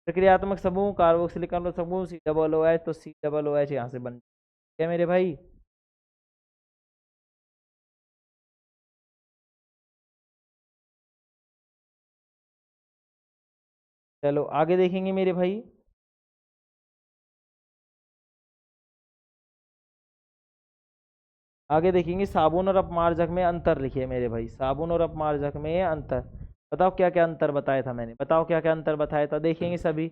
प्रक्रियात्मक समूह कार्बोक्सिलिक अम्ल समूह COOH, तो COOH यहाँ से बन गया मेरे भाई। चलो आगे देखेंगे मेरे भाई, आगे देखेंगे साबुन और अपमार्जक में अंतर लिखिए मेरे भाई। साबुन और अपमार्जक में अंतर, बताओ क्या क्या अंतर बताया था मैंने, बताओ क्या क्या अंतर बताया था। देखेंगे सभी,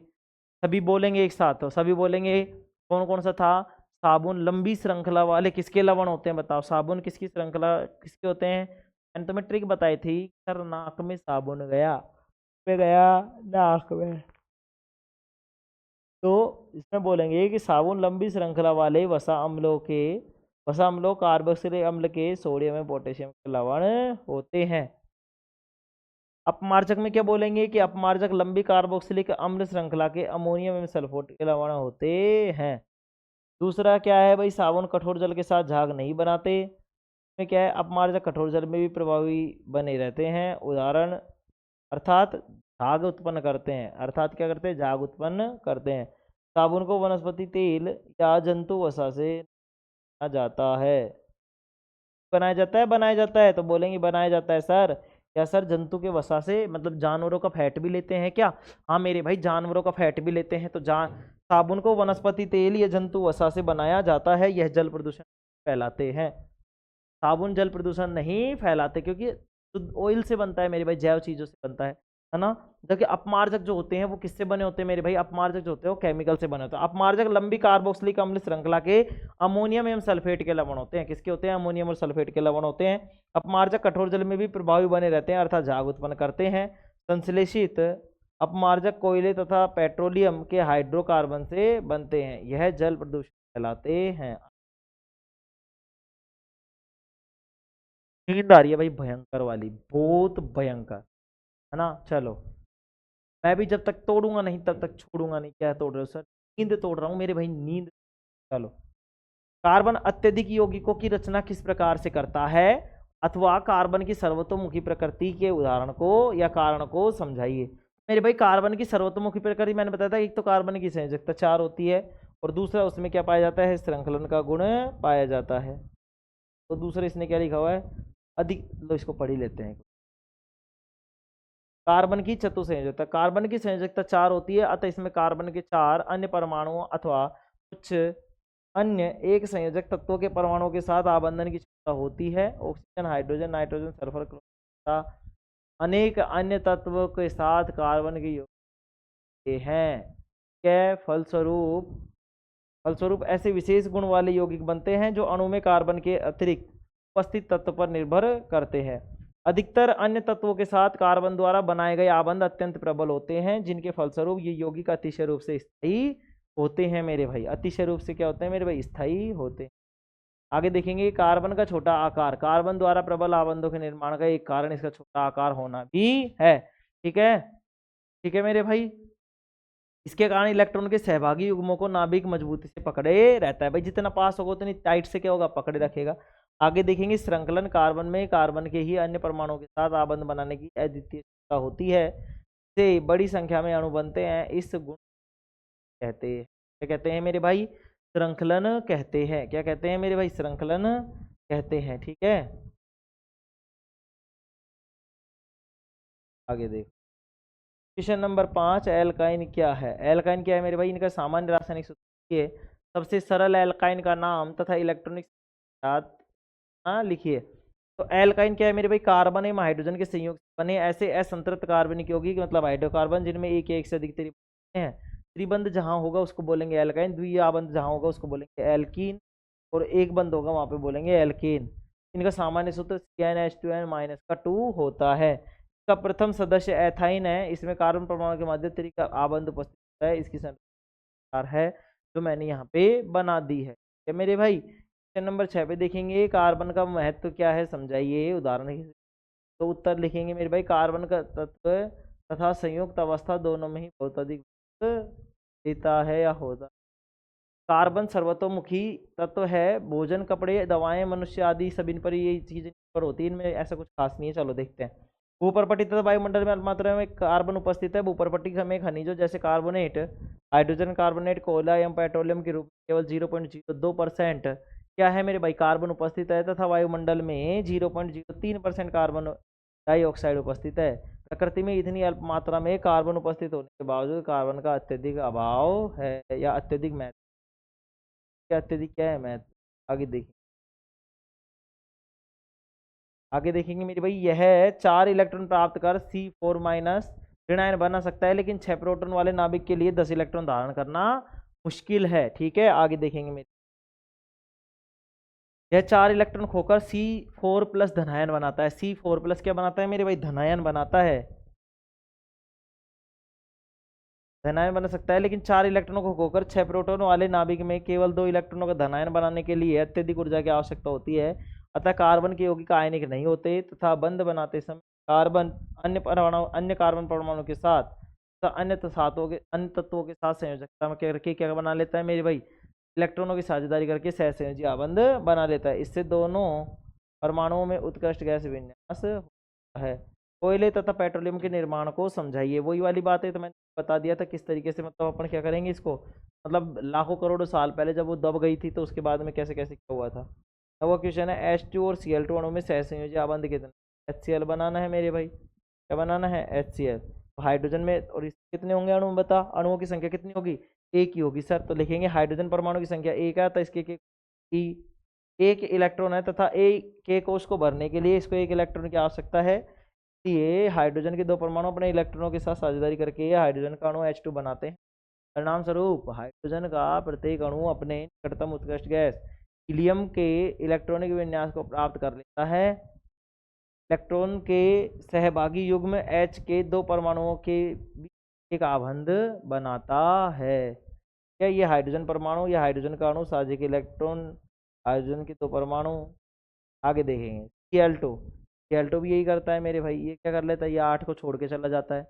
सभी बोलेंगे एक साथ, तो सभी बोलेंगे। कौन कौन सा था? साबुन लंबी श्रृंखला वाले किसके लवण होते हैं? बताओ, साबुन किसकी श्रृंखला किसके होते हैं? मैंने तुम्हें ट्रिक बताई थी, सर नाक में साबुन गया, पे गया नाक में, तो इसमें बोलेंगे कि साबुन लंबी श्रृंखला वाले वसा अम्लों कार्बोक्सिलिक अम्ल के सोडियम एवं पोटेशियम के लवण होते हैं। अपमार्जक में क्या बोलेंगे कि अपमार्जक लंबी कार्बोक्सिलिक अम्ल श्रृंखला के अमोनियम एवं सल्फोट के लवण होते हैं। दूसरा क्या है भाई? साबुन कठोर जल के साथ झाग नहीं बनाते। में क्या है? अपमार्जक कठोर जल में भी प्रभावी बने रहते हैं। उदाहरण, अर्थात झाग उत्पन्न करते हैं। अर्थात क्या करते हैं? झाग उत्पन्न करते हैं। साबुन को वनस्पति तेल या जंतु वसा से बनाया जाता है। बनाया जाता है तो बोलेंगे बनाया जाता है सर। क्या सर? जंतु के वसा से मतलब जानवरों का फैट भी लेते हैं क्या? हाँ मेरे भाई, जानवरों का फैट भी लेते हैं। तो साबुन को वनस्पति तेल या जंतु वसा से बनाया जाता है। यह जल प्रदूषण फैलाते हैं। साबुन जल प्रदूषण नहीं फैलाते, क्योंकि शुद्ध ऑयल से बनता है मेरे भाई, जैव चीजों से बनता है ना। जबकि अपमार्जक जो होते हैं वो किससे बने होते हैं मेरे भाई? अपमार्जक जो होते हैं वो केमिकल से बने होते हैं। अपमार्जक लंबी कार्बोक्सिलिक अम्ल श्रृंखला के अमोनियम एवं सल्फेट के लवण होते हैं। किसके होते हैं? अमोनियम और सल्फेट के लवण होते हैं। अपमार्जक कठोर जल में भी प्रभावी बने रहते हैं, अर्थात झाग उत्पन्न करते हैं। संश्लेषित अपमार्जक कोयले तथा पेट्रोलियम के हाइड्रोकार्बन से बनते हैं। यह जल प्रदूषण फैलाते हैं। नींद आ रही है भाई, भयंकर वाली, बहुत भयंकर, है ना। चलो, मैं भी जब तक तोड़ूंगा नहीं तब तक छोड़ूंगा नहीं। क्या तोड़ रहे हो सर? नींद तोड़ रहा हूँ मेरे भाई, नींद। चलो, कार्बन अत्यधिक यौगिकों की रचना किस प्रकार से करता है, अथवा कार्बन की सर्वतोमुखी प्रकृति के उदाहरण को या कारण को समझाइए। मेरे भाई, कार्बन की सर्वतोमुखी प्रकृति मैंने बताया था, एक तो कार्बन की संयोजकता 4 होती है, और दूसरा उसमें क्या पाया जाता है? श्रृंखलन का गुण पाया जाता है। तो दूसरा इसने क्या लिखा हुआ है? अधिक, लो इसको पढ़ ही लेते हैं। कार्बन की चतुसंयोजकता, कार्बन की संयोजकता 4 होती है, अतः इसमें कार्बन के 4 अन्य परमाणुओं अथवा कुछ अन्य एक संयोजक तत्वों के परमाणुओं के साथ आबंधन की क्षमता होती है। Oxygen, hydrogen, nitrogen, sulphur, chlorine अनेक अन्य तत्वों के साथ कार्बन के योग हैं। क्या फलस्वरूप ऐसे विशेष गुण वाले यौगिक बनते हैं जो अणु में कार्बन के अतिरिक्त उपस्थित तत्व पर निर्भर करते हैं। अधिकतर अन्य तत्वों के साथ कार्बन द्वारा बनाए गए आबंध अत्यंत प्रबल होते हैं, जिनके फलस्वरूप ये यौगिक अतिशय रूप से स्थायी होते हैं मेरे भाई। अतिशय रूप से क्या होते हैं मेरे भाई? स्थायी होते हैं। आगे देखेंगे कार्बन का छोटा आकार, कार्बन द्वारा प्रबल आबंधों के निर्माण का एक कारण इसका छोटा आकार होना भी है। ठीक है, ठीक है मेरे भाई। इसके कारण इलेक्ट्रॉन के सहभागी युग्मों को नाभिक मजबूती से पकड़े रहता है। भाई जितना पास होगा उतनी टाइट से क्या होगा? पकड़े रखेगा। आगे देखेंगे श्रृंखलन, कार्बन में कार्बन के ही अन्य परमाणुओं के साथ आबंध बनाने की अद्वितीय क्षमता होती है, से बड़ी संख्या में अणु बनते हैं। इस गुण कहते हैं, क्या कहते हैं मेरे भाई? श्रृंखलन कहते हैं। क्या कहते हैं मेरे भाई? श्रृंखलन कहते हैं। ठीक है, आगे देखो क्वेश्चन नंबर 5, एल्काइन क्या है? एल्काइन क्या है मेरे भाई? इनका सामान्य रासायनिक सूत्र लिखिए। सबसे सरल एल्काइन का नाम तथा इलेक्ट्रॉनिक लिखिए। तो एल्काइन क्या है मेरे भाई? कार्बन एवं हाइड्रोजन के संयोग से बने ऐसे असंतृप्त कार्बनिक यौगिक, मतलब हाइड्रोकार्बन, जिनमें एक से अधिक त्रिबंध हैं। त्रिबंध जहां होगा उसको बोलेंगे एल्काइन, द्वितीय बंध जहां होगा उसको बोलेंगे एल्कीन, और एक बंध होगा वहां पे बोलेंगे एल्केन। इनका सामान्य सूत्र CnH2n- का 2 होता है। इसका प्रथम सदस्य एथाइन है। इसमें कार्बन परमाणु के मध्य का आबंध उपस्थित है। इसकी संरचना है जो मैंने यहाँ पे बना दी है। क्या मेरे भाई? क्वेश्चन नंबर 6 पे देखेंगे कार्बन का महत्व क्या है, समझाइए उदाहरण। तो उत्तर लिखेंगे मेरे भाई, कार्बन का तत्व तथा संयुक्त अवस्था दोनों में ही बहुत अधिक देता है या होता। कार्बन सर्वतोमुखी तत्व है। भोजन, कपड़े, दवाएं, मनुष्य आदि सब इन पर ये चीजें पर होती है। इनमें ऐसा कुछ खास नहीं है। चलो देखते हैं। भूपरपट्टी तथा वायुमंडल में अल्प मात्रा में कार्बन उपस्थित है। भूपरपट्टी में खनिजों जैसे कार्बोनेट, हाइड्रोजन कार्बोनेट, कोयला एवं पेट्रोलियम के रूप में केवल 0.02% क्या है मेरे भाई? कार्बन उपस्थित है, तथा वायुमंडल में 0.03% कार्बन डाइऑक्साइड उपस्थित है। प्रकृति में इतनी अल्प मात्रा में कार्बन उपस्थित होने के बावजूद कार्बन का अत्यधिक अभाव है या अत्यधिक महत्व। क्या अत्यधिक क्या है? महत्व। आगे देखेंगे मेरे भाई, यह 4 इलेक्ट्रॉन प्राप्त कर C4- ऋणायन बना सकता है, लेकिन 6 प्रोटॉन वाले नाभिक के लिए 10 इलेक्ट्रॉन धारण करना मुश्किल है। ठीक है, आगे देखेंगे मेरे, यह 4 इलेक्ट्रॉन खोकर C4+ धनायन बनाता है। C4+ क्या बनाता है मेरे भाई? धनायन बनाता है। धनायन बना सकता है, लेकिन 4 इलेक्ट्रॉनों को खोकर 6 प्रोटॉन वाले नाभिक में केवल 2 इलेक्ट्रॉनों का धनायन बनाने के लिए अत्यधिक ऊर्जा की आवश्यकता होती है। अतः कार्बन के यौगिक आयनिक नहीं होते, तथा बंध बनाते समय कार्बन अन्य कार्बन परमाणु के साथ तथा अन्य तत्वों के साथ संयोजकता में करके क्या बना लेता है मेरे भाई? इलेक्ट्रॉनों की साझेदारी करके सहसंयोजी आबंध बना लेता है। इससे दोनों परमाणुओं में उत्कृष्ट गैस विन्यास होता है। कोयले तथा पेट्रोलियम के निर्माण को समझाइए। वही वाली बात है, तो मैंने बता दिया था किस तरीके से, मतलब अपन क्या करेंगे इसको, मतलब लाखों करोड़ों साल पहले जब वो दब गई थी तो उसके बाद में कैसे कैसे क्या हुआ था। अब वो क्वेश्चन है, H2 और Cl2 अणु में सहसंयोजी आबंध कितने? HCl बनाना है मेरे भाई। क्या बनाना है? HCl। तो हाइड्रोजन में और कितने होंगे अणु? बता, अणुओं की संख्या कितनी होगी? एक ही होगी सर। तो लिखेंगे हाइड्रोजन परमाणु की संख्या एक है, तो इसके एक इलेक्ट्रॉन है, तथा एक के कोश को भरने के लिए इसको एक इलेक्ट्रॉन की आवश्यकता है। ये हाइड्रोजन के 2 परमाणु अपने इलेक्ट्रॉनों के साथ साझेदारी करके हाइड्रोजन का अणु H2 बनाते हैं। परिणाम स्वरूप हाइड्रोजन का प्रत्येक अणु अपने निकटतम उत्कृष्ट गैस हीलियम के इलेक्ट्रॉनिक विन्यास को प्राप्त कर लेता है। इलेक्ट्रॉन के सहभागी युग्म H के 2 परमाणुओं के बीच एक आबंध बनाता है। क्या ये हाइड्रोजन परमाणु या हाइड्रोजन का अणु साझे के इलेक्ट्रॉन हाइड्रोजन के 2 परमाणु। आगे देखेंगे Cl2 भी यही करता है मेरे भाई। ये क्या कर लेता है? ये 8 को छोड़ के चला जाता है।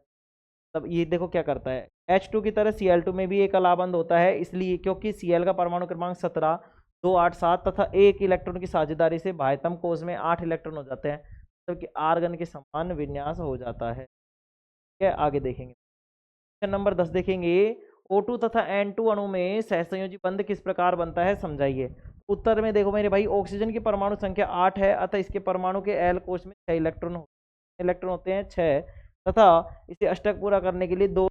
तब ये देखो क्या करता है, H2 की तरह Cl2 में भी एक अलाबंध होता है, इसलिए क्योंकि Cl का परमाणु क्रमांक 17, 2, 8, 7 तथा एक इलेक्ट्रॉन की साझेदारी से बाह्यतम कोश में 8 इलेक्ट्रॉन हो जाते हैं, जबकि आर्गन के समान विन्यास हो जाता है। ठीक है, आगे देखेंगे। क्वेश्चन नंबर 10 देखेंगे, O2 तथा N2 अणु में सहसंयोजी बंध किस प्रकार बनता है, समझाइए। उत्तर में देखो मेरे भाई, ऑक्सीजन की परमाणु संख्या 8 है, अतः इसके परमाणु के L कोश में 6 इलेक्ट्रॉन होते हैं 6। तथा इसे अष्टक पूरा करने के लिए 2